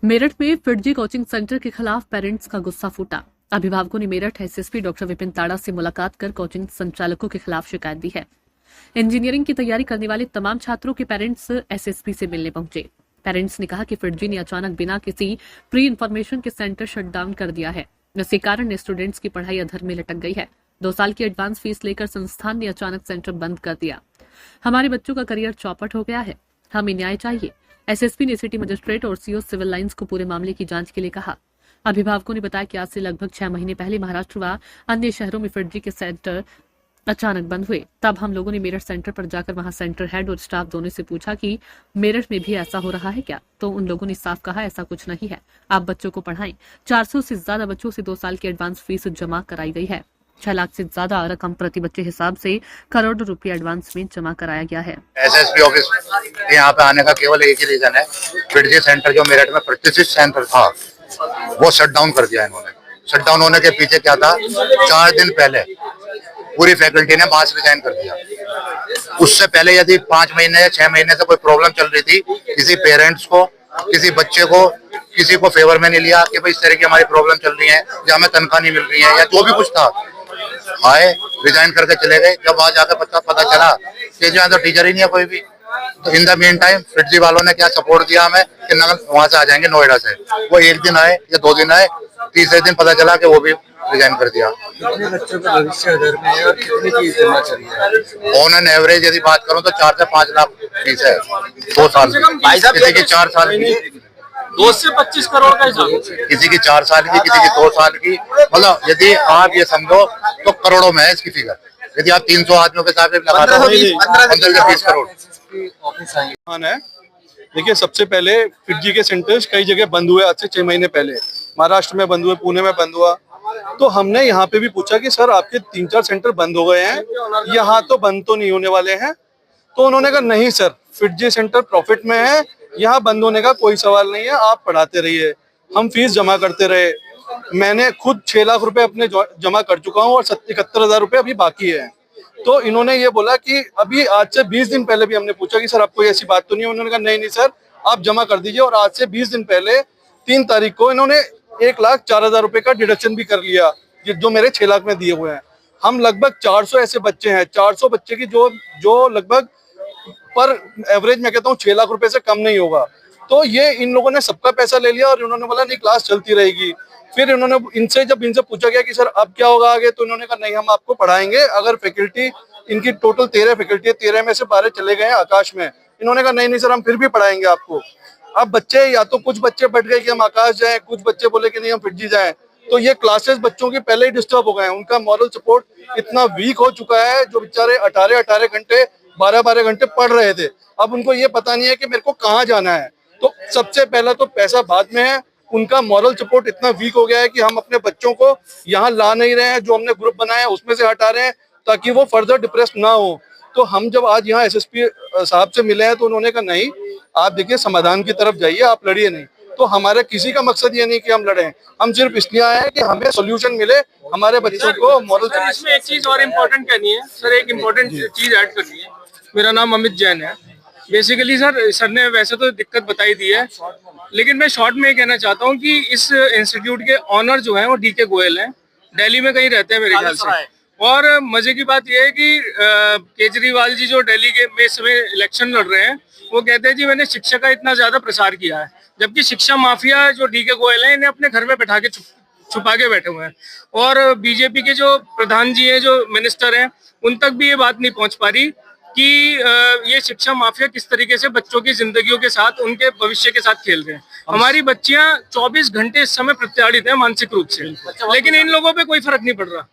मेरठ में FIITJEE coaching centre के खिलाफ पेरेंट्स का गुस्सा फूटा। अभिभावकों ने मेरठ एसएसपी डॉक्टर विपिन ताड़ा से मुलाकात कर कोचिंग संचालकों के खिलाफ शिकायत दी है। इंजीनियरिंग की तैयारी करने वाले तमाम छात्रों के पेरेंट्स एसएसपी से मिलने पहुंचे। पेरेंट्स ने कहा कि फिटजी ने अचानक बिना किसी प्री इन्फॉर्मेशन के सेंटर शट डाउन कर दिया है, जिसके कारण स्टूडेंट्स की पढ़ाई अधर में लटक गई है। 2 साल की एडवांस फीस लेकर संस्थान ने अचानक सेंटर बंद कर दिया। हमारे बच्चों का करियर चौपट हो गया है, हमें न्याय चाहिए। एसएसपी ने सिटी मजिस्ट्रेट और सीओ सिविल लाइंस को पूरे मामले की जांच के लिए कहा। अभिभावकों ने बताया कि आज से लगभग 6 महीने पहले महाराष्ट्र व अन्य शहरों में फिटजी के सेंटर अचानक बंद हुए। तब हम लोगों ने मेरठ सेंटर पर जाकर वहां सेंटर हेड और स्टाफ दोनों से पूछा कि मेरठ में भी ऐसा हो रहा है क्या, तो उन लोगों ने साफ कहा ऐसा कुछ नहीं है, आप बच्चों को पढ़ाएं। 400 से ज्यादा बच्चों से 2 साल की एडवांस फीस जमा कराई गई है। 6 लाख से ज्यादा रकम प्रति बच्चे हिसाब से करोड़ों रुपया एडवांस में जमा कराया गया है। एसएसपी ऑफिस यहाँ पे आने का केवल एक ही रीजन है, फिटजी सेंटर जो मेरठ में प्रतिष्ठित सेंटर था वो शट डाउन कर दिया इन्होंने। शट डाउन होने के पीछे क्या था, 4 दिन पहले पूरी फैकल्टी ने मास रिजाइन कर दिया। उससे पहले यदि 5 महीने या 6 महीने से कोई प्रॉब्लम चल रही थी, किसी पेरेंट्स को, किसी बच्चे को, किसी को फेवर में नहीं लिया कि भाई इस तरह की हमारी प्रॉब्लम चल रही है या हमें तनख्वाह नहीं मिल रही है या जो भी कुछ था, आए रिजाइन करके चले गए। जब आज आकर पता चला कि जो तो टीचर ही नहीं है कोई भी, तो in the mean time FIITJEE वालों ने क्या सपोर्ट दिया हमें कि वहां से आ जाएंगे नोएडा से। वो 1 दिन आए या 2 दिन आए, तीसरे दिन पता चला कि वो भी रिजाइन कर दिया। कितने बच्चों का भविष्य अधर में है और कितनी फीस जमा चल रही है? ऑन एन एवरेज यदि बात करूं तो 4 से 5 लाख फीस है 2 साल की। किसी की 4 साल की 2 से 25 करोड़ का हिसाब, किसी की 4 साल की, किसी की 2 साल की। मतलब यदि आप ये समझो तो करोड़ों में है इसकी फिगर। यदि आप 300 आदमियों के साथ लगा दो 15 से 20 करोड़ है। देखिए, सबसे पहले फिटजी के सेंटर्स कई जगह बंद हुए। आज से 6 महीने पहले महाराष्ट्र में बंद हुए, पुणे में बंद हुआ। तो हमने यहाँ पे भी पूछा कि सर आपके 3-4 सेंटर बंद हो गए हैं, यहाँ तो बंद तो नहीं होने वाले हैं। तो उन्होंने कहा नहीं सर, फिटजी सेंटर प्रॉफिट में है, यहाँ बंद होने का कोई सवाल नहीं है, आप पढ़ाते रहिए। हम फीस जमा करते रहे। मैंने खुद 6 लाख रुपए अपने जमा कर चुका हूँ और 71,000 रुपए अभी बाकी है। तो इन्होंने ये बोला कि अभी आज से 20 दिन पहले भी हमने पूछा कि सर आपको ऐसी बात तो नहीं है। उन्होंने कहा नहीं सर, आप जमा कर दीजिए। और आज से 20 दिन पहले 3 तारीख को इन्होंने 1,04,000 रुपए का डिडक्शन भी कर लिया, जो मेरे 6 लाख में दिए हुए हैं। हम लगभग 400 ऐसे बच्चे हैं, 400 बच्चे की जो लगभग पर एवरेज मैं कहता हूँ 6 लाख रुपए से कम नहीं होगा। तो ये इन लोगों ने सबका पैसा ले लिया और इन्होंने बोला नहीं क्लास चलती रहेगी। फिर इन्होंने जब इनसे पूछा गया कि सर अब क्या होगा आगे, तो इन्होंने कहा नहीं हम आपको पढ़ाएंगे। अगर फैकल्टी, इनकी टोटल 13 फैकल्टी है, 13 में से 12 चले गए हैं आकाश में। इन्होंने कहा नहीं सर हम फिर भी पढ़ाएंगे आपको। अब बच्चे या तो कुछ बच्चे बैठ गए कि हम आकाश जाएं, कुछ बच्चे बोले कि नहीं हम फिटजी जाएं। तो ये क्लासेस बच्चों की पहले ही डिस्टर्ब हो गए हैं। उनका मॉरल सपोर्ट इतना वीक हो चुका है, जो बेचारे 18 घंटे 12 घंटे पढ़ रहे थे, अब उनको ये पता नहीं है कि मेरे को कहाँ जाना है। तो सबसे पहला तो पैसा बाद में है। उनका मॉरल सपोर्ट इतना वीक हो गया है कि हम अपने बच्चों को यहाँ ला नहीं रहे हैं। जो हमने ग्रुप बनाया है उसमें से हटा रहे हैं ताकि वो फर्दर डिप्रेस ना हो। तो हम जब आज यहाँ एसएसपी साहब से मिले हैं तो उन्होंने कहा नहीं आप देखिए समाधान की तरफ जाइए, आप लड़िए नहीं। तो हमारे किसी का मकसद ये नहीं कि हम लड़ें, हम सिर्फ इसलिए आए हैं कि हमें सोल्यूशन मिले हमारे बच्चों को मॉरल। इसमें एक चीज और इम्पोर्टेंट कहनी है सर, एक इम्पोर्टेंट चीज ऐड करनी है। मेरा नाम अमित जैन है। बेसिकली सर ने वैसे तो दिक्कत बताई दी है, लेकिन मैं शॉर्ट में ये कहना चाहता हूँ कि इस इंस्टीट्यूट के ऑनर जो हैं वो डीके गोयल हैं, दिल्ली में कहीं रहते हैं मेरे ख्याल से। और मजे की बात यह है कि केजरीवाल जी जो दिल्ली के में इस समय इलेक्शन लड़ रहे हैं, वो कहते हैं जी मैंने शिक्षा का इतना ज्यादा प्रसार किया है, जबकि शिक्षा माफिया जो डीके गोयल हैं इन्हें अपने घर में बैठा के छुपा के बैठे हुए हैं। और बीजेपी के जो प्रधान जी हैं, जो मिनिस्टर हैं, उन तक भी ये बात नहीं पहुंच पा रही कि ये शिक्षा माफिया किस तरीके से बच्चों की जिंदगियों के साथ, उनके भविष्य के साथ खेल रहे हैं। हमारी बच्चियां 24 घंटे इस समय प्रताड़ित हैं मानसिक रूप से, लेकिन इन लोगों पे कोई फर्क नहीं पड़ रहा।